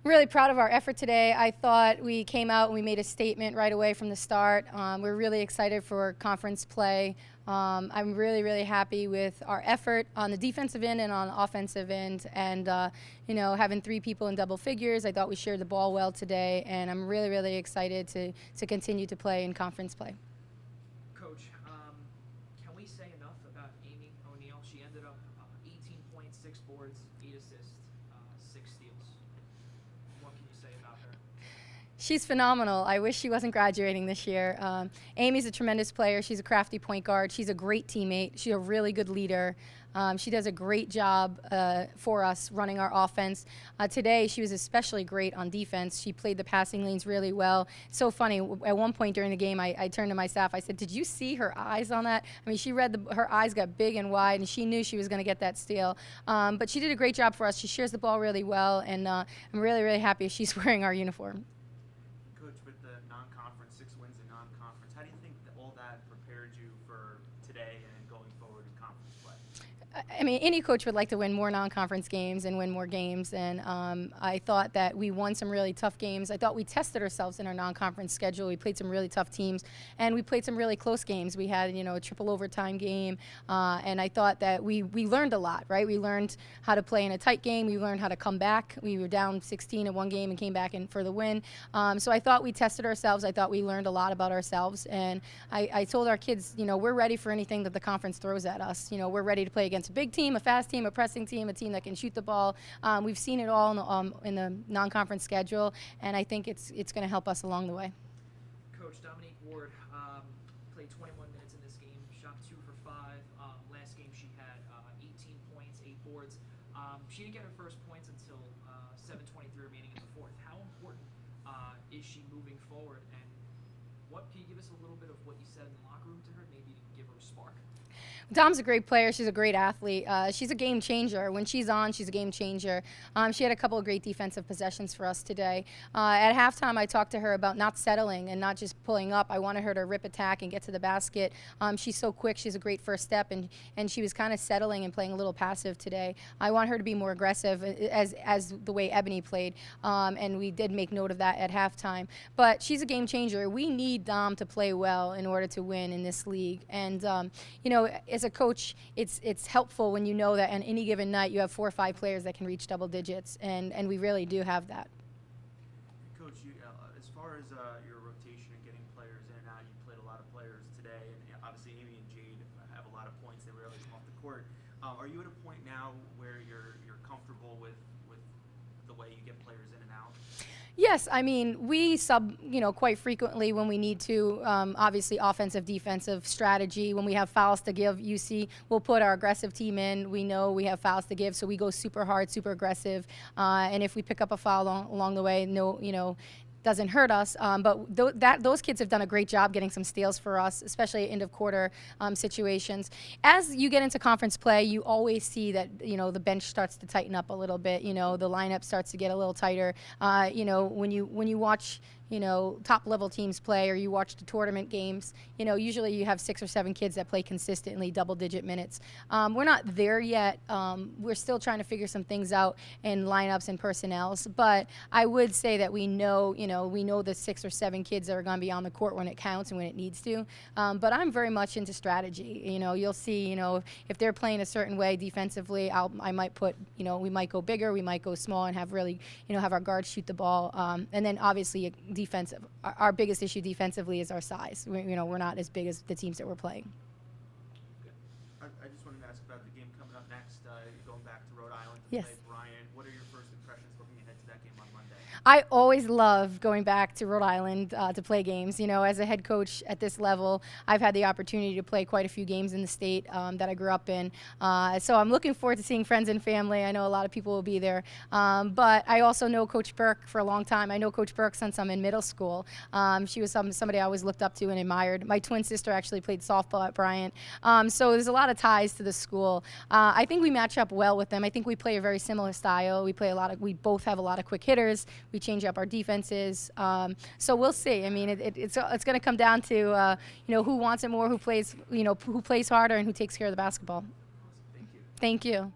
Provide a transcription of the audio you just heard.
Really proud of our effort today. I thought we came out and we made a statement right away from the start. We're really excited for conference play. I'm really, really happy with our effort on the defensive end and on the offensive end. And, having 3 people in double figures, I thought we shared the ball well today. And I'm really, really excited to continue to play in conference play. Coach, can we say enough about Amy O'Neill? She ended up 18 points, 6 boards, 8 assists, 6 steals. What can you say about her? She's phenomenal. I wish she wasn't graduating this year. Amy's a tremendous player. She's a crafty point guard. She's a great teammate. She's a really good leader. She does a great job for us running our offense. Today, she was especially great on defense. She played the passing lanes really well. So funny, at one point during the game, I turned to my staff. I said, did you see her eyes on that? I mean, she read her eyes got big and wide, and she knew she was going to get that steal. But she did a great job for us. She shares the ball really well, and I'm really, really happy she's wearing our uniform. Coach, with the non-conference, 6 wins in non-conference, how do you think that all that prepared you for today and going forward in conference play? I mean, any coach would like to win more non-conference games and win more games, and I thought that we won some really tough games. I thought we tested ourselves in our non-conference schedule. We played some really tough teams, and we played some really close games. We had, a triple overtime game, and I thought that we learned a lot, right? We learned how to play in a tight game. We learned how to come back. We were down 16 in one game and came back in for the win. So I thought we tested ourselves. I thought we learned a lot about ourselves, and I told our kids, we're ready for anything that the conference throws at us. We're ready to play against a big team, a fast team, a pressing team, a team that can shoot the ball. We've seen it all in the non-conference schedule, and I think it's going to help us along the way. Coach, Dominique Ward played 21 minutes in this game, shot 2 for 5. Last game she had 18 points, 8 boards. She didn't get her first points until 7:23 remaining in the fourth. How important is she moving forward, and what can you give us a little bit of what you said in the locker room to her, maybe to give her a spark? Dom's a great player. She's a great athlete. She's a game changer. When she's on, she's a game changer. She had a couple of great defensive possessions for us today. At halftime, I talked to her about not settling and not just pulling up. I wanted her to rip attack and get to the basket. She's so quick. She's a great first step, and she was kind of settling and playing a little passive today. I want her to be more aggressive as the way Ebony played, and we did make note of that at halftime. But she's a game changer. We need Dom to play well in order to win in this league. And, as a coach, it's helpful when you know that on any given night you have 4 or 5 players that can reach double digits, and we really do have that. Coach, as far as your rotation and getting players in and out, you played a lot of players today, and obviously Amy and Jade have a lot of points. They rarely come off the court. Are you at a point now where you're comfortable with the way you get players in and out? Yes, I mean, we sub, quite frequently when we need to. Obviously, offensive, defensive strategy. When we have fouls to give, we'll put our aggressive team in. We know we have fouls to give, so we go super hard, super aggressive. And if we pick up a foul along the way, doesn't hurt us, but those kids have done a great job getting some steals for us, especially end of quarter situations. As you get into conference play, you always see that the bench starts to tighten up a little bit. The lineup starts to get a little tighter. When you watch top level teams play, or you watch the tournament games, usually you have 6 or 7 kids that play consistently double-digit minutes. We're not there yet. We're still trying to figure some things out in lineups and personnels, but I would say that we know the 6 or 7 kids that are going to be on the court when it counts and when it needs to. But I'm very much into strategy. You'll see, if they're playing a certain way defensively, I might put, we might go bigger, we might go small, and have really, have our guards shoot the ball, and then obviously defensive. Our biggest issue defensively is our size. We're not as big as the teams that we're playing. I just wanted to ask about the game coming up next. You're going back to Rhode Island to Yes. play Bryant. What are your first impressions looking ahead to that game on Monday? I always love going back to Rhode Island to play games. As a head coach at this level, I've had the opportunity to play quite a few games in the state that I grew up in. So I'm looking forward to seeing friends and family. I know a lot of people will be there. But I also know Coach Burke for a long time. I know Coach Burke since I'm in middle school. She was somebody I always looked up to and admired. My twin sister actually played softball at Bryant. So there's a lot of ties to the school. I think we match up well with them. I think we play a very similar style. We both have a lot of quick hitters. We change up our defenses. So we'll see. I mean, it's going to come down to who wants it more, who plays harder, and who takes care of the basketball. Awesome. Thank you. Thank you.